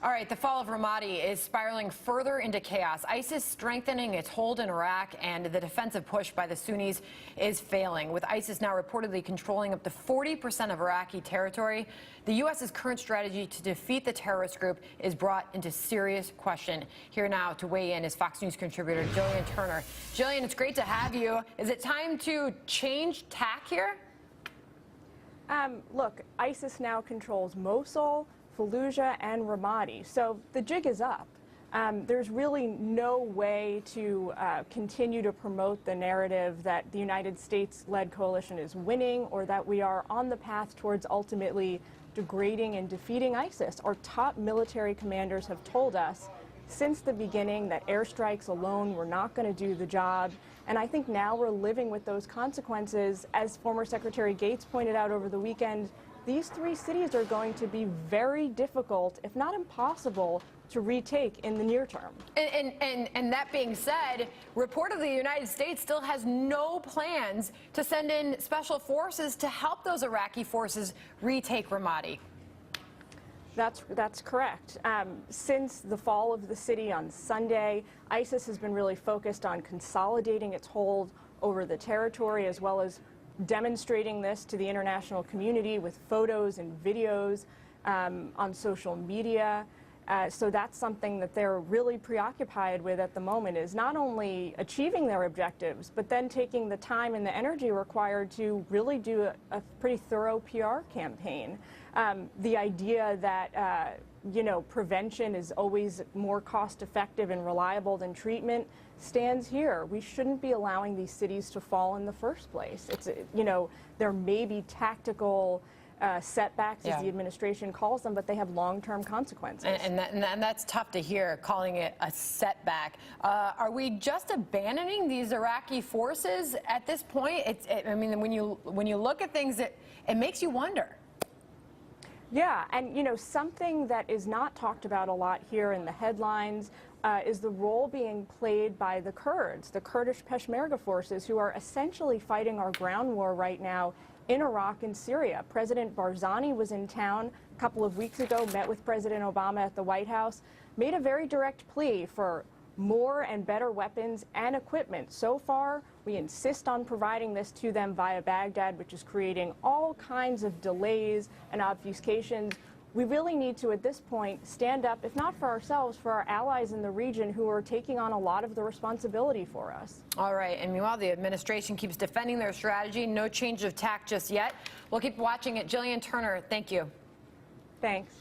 All right, the fall of Ramadi is spiraling further into chaos. ISIS strengthening its hold in Iraq, and the defensive push by the Sunnis is failing. With ISIS now reportedly controlling up to 40% of Iraqi territory, the U.S.'s current strategy to defeat the terrorist group is brought into serious question. Here now to weigh in is Fox News contributor Gillian Turner. Gillian, it's great to have you. Is it time to change tack here? Look, ISIS now controls Mosul, Fallujah, and Ramadi, so the jig is up. There's really no way to continue to promote the narrative that the United States-led coalition is winning or that we are on the path towards ultimately degrading and defeating ISIS. Our top military commanders have told us since the beginning that airstrikes alone were not going to do the job. And I think now we're living with those consequences. As former Secretary Gates pointed out over the weekend, these three cities are going to be very difficult, if not impossible, to retake in the near term. And that being said, reportedly the United States still has no plans to send in special forces to help those Iraqi forces retake Ramadi. That's correct. Since the fall of the city on Sunday, ISIS has been really focused on consolidating its hold over the territory, as well as demonstrating this to the international community with photos and videos on social media. So that's something that they're really preoccupied with at the moment, is not only achieving their objectives, but then taking the time and the energy required to really do a pretty thorough PR campaign. The idea that prevention is always more cost-effective and reliable than treatment stands here. We shouldn't be allowing these cities to fall in the first place. There may be tactical setbacks, as the administration calls them, but they have long-term consequences. And that's tough to hear, calling it a setback. Are we just abandoning these Iraqi forces at this point? I mean, when you look at things, it makes you wonder. Yeah, and something that is not talked about a lot here in the headlines is the role being played by the Kurds, the Kurdish Peshmerga forces, who are essentially fighting our ground war right now in Iraq and Syria. President Barzani was in town a couple of weeks ago, met with President Obama at the White House, made a very direct plea for more and better weapons and equipment. So far, we insist on providing this to them via Baghdad, which is creating all kinds of delays and obfuscations. We really need to, at this point, stand up, if not for ourselves, for our allies in the region who are taking on a lot of the responsibility for us. All right, and meanwhile, the administration keeps defending their strategy. No change of tack just yet. We'll keep watching it. Gillian Turner, thank you. Thanks.